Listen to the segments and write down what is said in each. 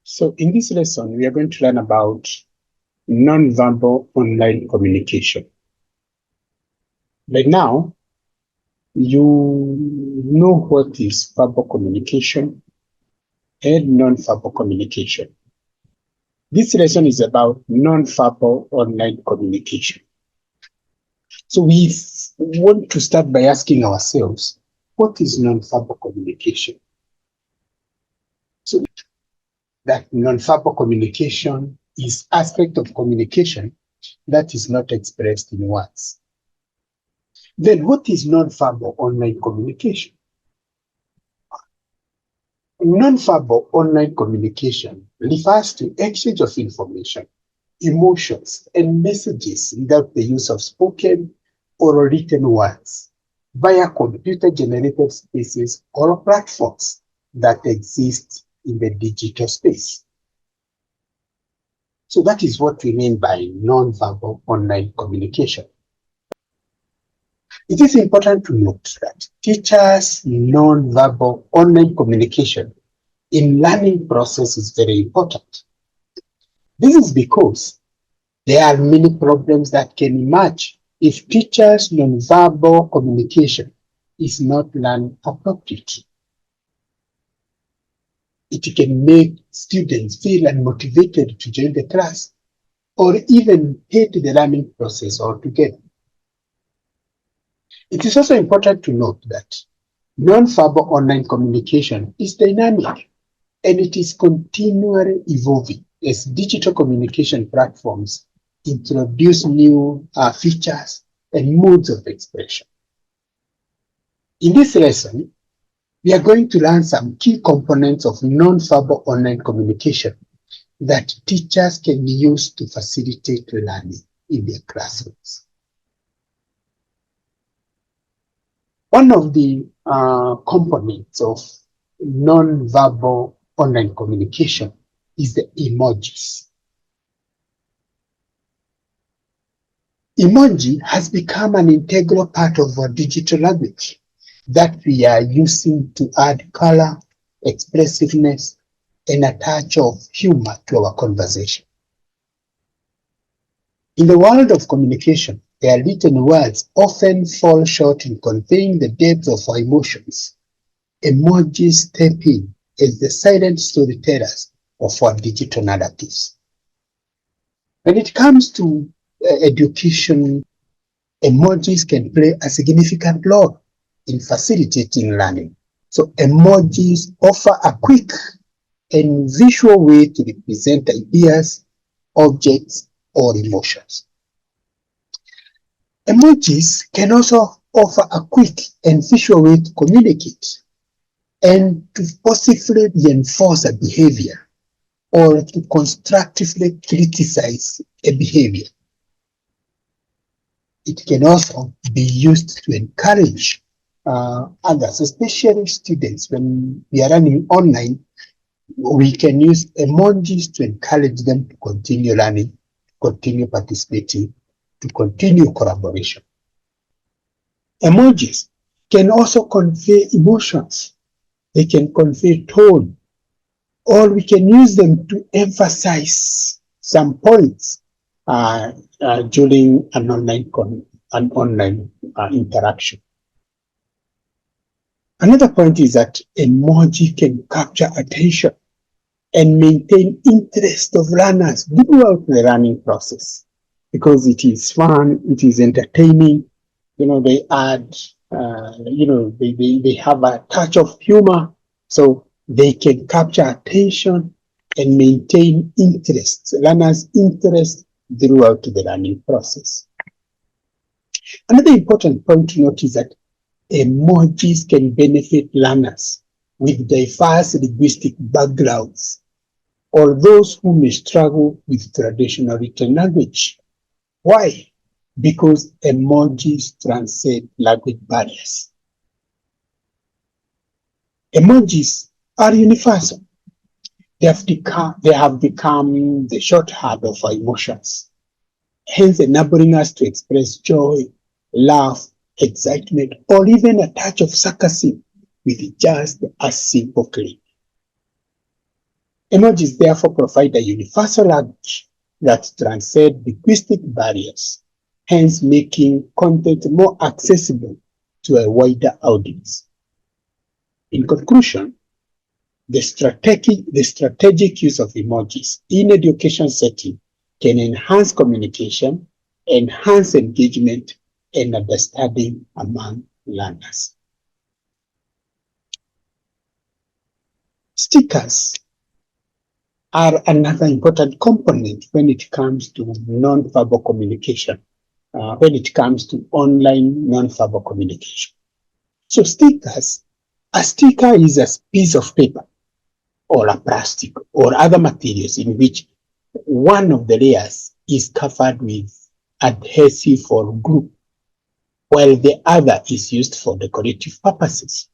So in this lesson, we are going to learn about non-verbal online communication. By now, you know what is verbal communication and non-verbal communication. This lesson is about non-verbal online communication. So we want to start by asking ourselves, what is non-verbal communication? So that non-verbal communication is aspect of communication that is not expressed in words. Then what is non-verbal online communication? Non-verbal online communication refers to exchange of information, emotions, and messages without the use of spoken or written words via computer-generated spaces or platforms that exist in the digital space. So that is what we mean by non-verbal online communication. It is important to note that teachers' non-verbal online communication in learning process is very important. This is because there are many problems that can emerge if teachers' non-verbal communication is not learned appropriately. It can make students feel unmotivated to join the class or even hate the learning process altogether. It is also important to note that non-verbal online communication is dynamic and it is continually evolving as digital communication platforms introduce new features and modes of expression. In this lesson, we are going to learn some key components of non-verbal online communication that teachers can use to facilitate learning in their classrooms. One of the components of non-verbal online communication is the emojis. Emoji has become an integral part of our digital language that we are using to add color, expressiveness, and a touch of humor to our conversation. In the world of communication, their written words often fall short in conveying the depth of our emotions. Emojis step in as the silent storytellers of our digital narratives. When it comes to education, emojis can play a significant role in facilitating learning. So emojis offer a quick and visual way to represent ideas, objects, or emotions. Emojis can also offer a quick and visual way to communicate and to positively reinforce a behavior or to constructively criticize a behavior. It can also be used to encourage others, especially students. When we are running online, we can use emojis to encourage them to continue learning, continue participating, to continue collaboration. Emojis can also convey emotions. They can convey tone, or we can use them to emphasize some points during an online interaction. Another point is that emoji can capture attention and maintain interest of learners throughout the learning process because it is fun, it is entertaining. They add, they have a touch of humor, so they can capture attention and maintain interest, learners' interest throughout the learning process. Another important point to note is that emojis can benefit learners with diverse linguistic backgrounds or those who may struggle with traditional written language. Why? Because emojis transcend language barriers. Emojis are universal. They have become the shorthand of our emotions, hence enabling us to express joy, love, excitement, or even a touch of sarcasm with just a simple click. Emojis therefore provide a universal language that transcends linguistic barriers, hence making content more accessible to a wider audience. In conclusion, the strategic use of emojis in education setting can enhance communication, enhance engagement, and understanding among learners. Stickers are another important component when it comes to non-verbal communication, when it comes to online non-verbal communication. So a sticker is a piece of paper or a plastic or other materials in which one of the layers is covered with adhesive or glue, while the other is used for decorative purposes.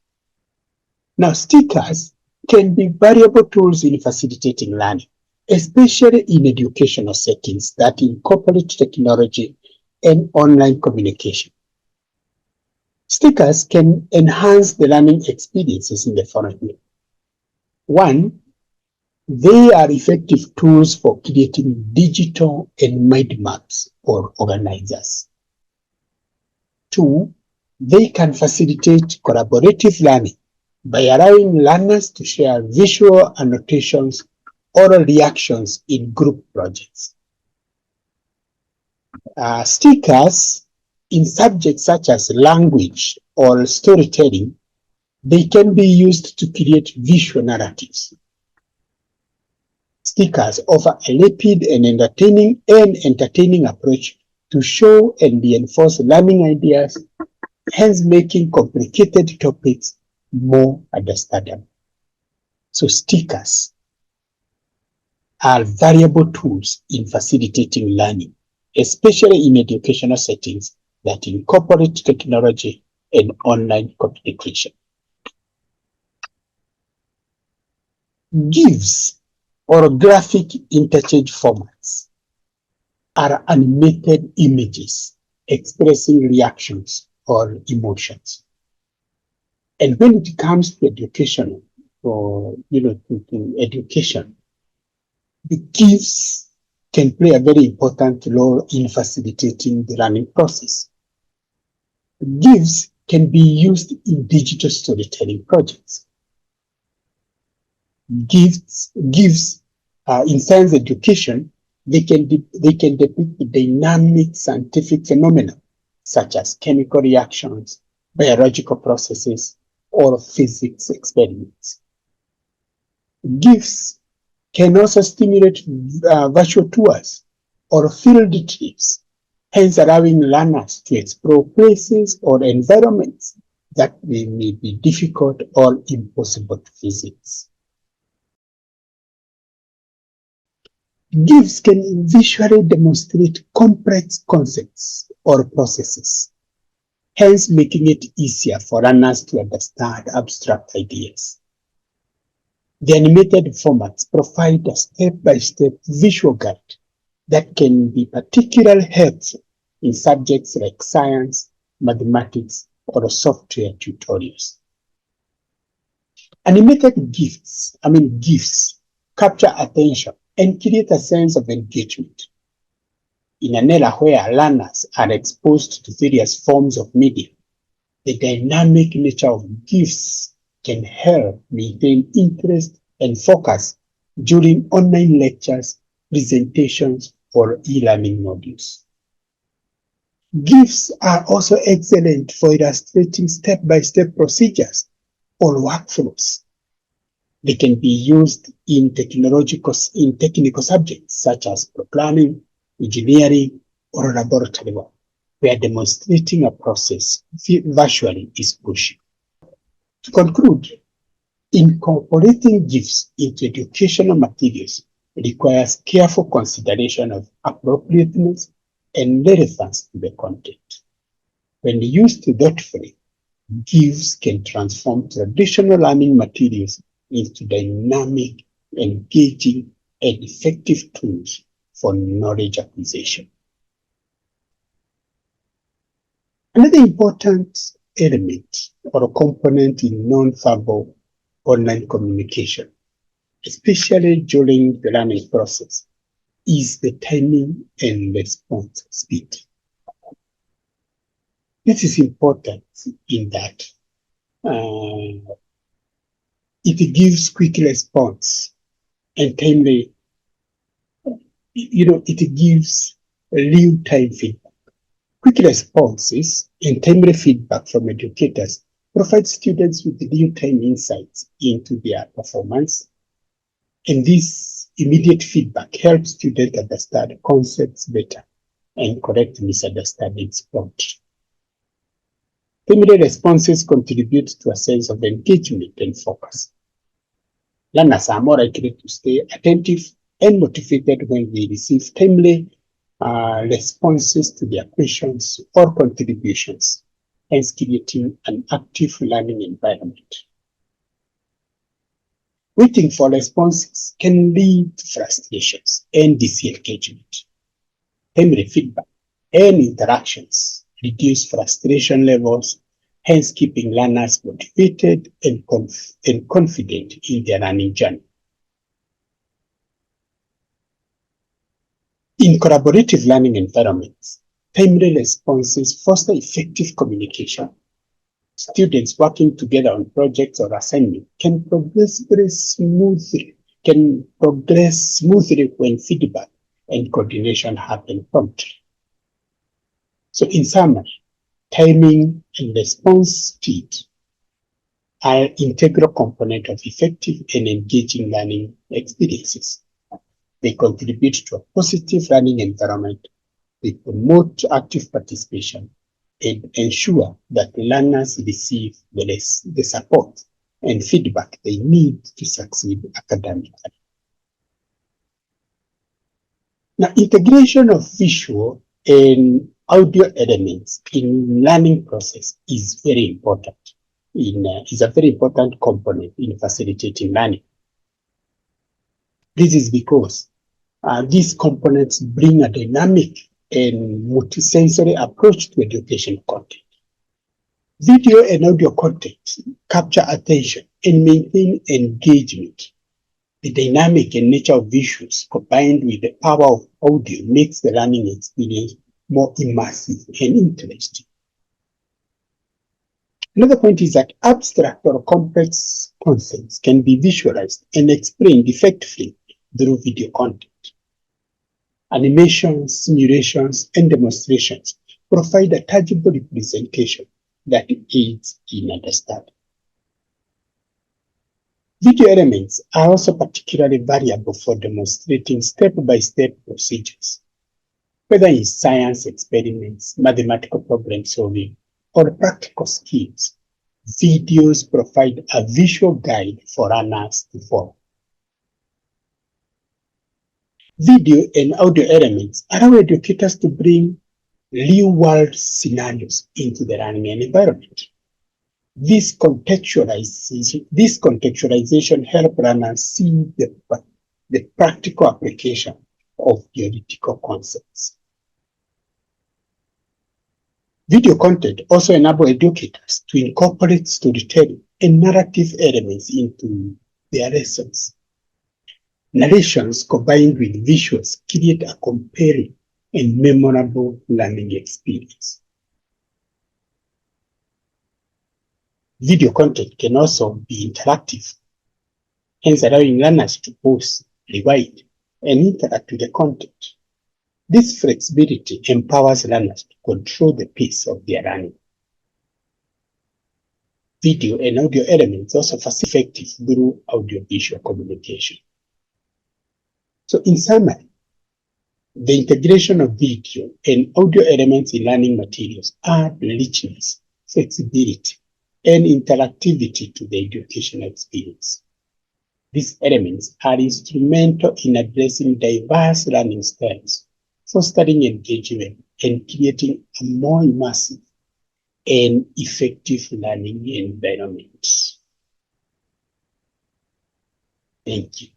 Now, stickers can be valuable tools in facilitating learning, especially in educational settings that incorporate technology and online communication. Stickers can enhance the learning experiences in the following way. One, they are effective tools for creating digital and mind maps or organizers. Two, they can facilitate collaborative learning by allowing learners to share visual annotations or reactions in group projects. Stickers in subjects such as language or storytelling, they can be used to create visual narratives. Stickers offer a rapid and entertaining approach to show and reinforce learning ideas, hence making complicated topics more understandable. So stickers are valuable tools in facilitating learning, especially in educational settings that incorporate technology and online communication. GIFs or graphic interchange formats are animated images expressing reactions or emotions. And when it comes to education, or to education, the GIFs can play a very important role in facilitating the learning process. GIFs can be used in digital storytelling projects. GIFs in science education, they can depict dynamic scientific phenomena such as chemical reactions, biological processes, or physics experiments. GIFs can also stimulate virtual tours or field trips, hence allowing learners to explore places or environments that may be difficult or impossible to visit. GIFs can visually demonstrate complex concepts or processes, hence making it easier for learners to understand abstract ideas. The animated formats provide a step-by-step visual guide that can be particularly helpful in subjects like science, mathematics, or software tutorials. Animated GIFs capture attention and create a sense of engagement. In an era where learners are exposed to various forms of media, the dynamic nature of GIFs can help maintain interest and focus during online lectures, presentations, or e-learning modules. GIFs are also excellent for illustrating step-by-step procedures or workflows. They can be used in technical subjects such as programming, engineering, or laboratory work, where demonstrating a process virtually is crucial. To conclude, incorporating GIFs into educational materials requires careful consideration of appropriateness and relevance to the content. When used thoughtfully, GIFs can transform traditional learning materials into dynamic, engaging, and effective tools for knowledge acquisition. Another important element or component in non-verbal online communication especially during the learning process, is the timing and response speed. This is important in that it gives quick response and timely, it gives real-time feedback. Quick responses and timely feedback from educators provide students with real-time insights into their performance. And this immediate feedback helps students understand concepts better and correct misunderstandings promptly. Timely responses contribute to a sense of engagement and focus. Learners are more likely to stay attentive and motivated when they receive timely responses to their questions or contributions, hence creating an active learning environment. Waiting for responses can lead to frustrations and disengagement. Timely feedback and interactions reduce frustration levels, hence keeping learners motivated and confident in their learning journey. In collaborative learning environments, timely responses foster effective communication. Students working together on projects or assignments can progress smoothly when feedback and coordination happen promptly. So in summary, timing and response speed are integral component of effective and engaging learning experiences. They contribute to a positive learning environment. They promote active participation and ensure that learners receive the support and feedback they need to succeed academically. Now, integration of visual and audio elements in learning process is very important. Is a very important component in facilitating learning. This is because these components bring a dynamic and multisensory approach to education content. Video and audio content capture attention and maintain engagement. The dynamic and nature of visuals combined with the power of audio makes the learning experience more immersive and interesting. Another point is that abstract or complex concepts can be visualized and explained effectively through video content. Animations, simulations, and demonstrations provide a tangible representation that aids in understanding. Video elements are also particularly valuable for demonstrating step-by-step procedures, whether in science experiments, mathematical problem solving, or practical skills. Videos provide a visual guide for learners to follow. Video and audio elements allow educators to bring real-world scenarios into the learning environment. This contextualization helps learners see the practical application of theoretical concepts. Video content also enables educators to incorporate storytelling and narrative elements into their lessons. Narrations combined with visuals create a compelling and memorable learning experience. Video content can also be interactive, hence allowing learners to pause, rewind, and interact with the content. This flexibility empowers learners to control the pace of their learning. Video and audio elements also facilitate effective through audiovisual communication. So in summary, the integration of video and audio elements in learning materials add richness, flexibility, and interactivity to the educational experience. These elements are instrumental in addressing diverse learning styles, fostering engagement, and creating a more immersive and effective learning environment. Thank you.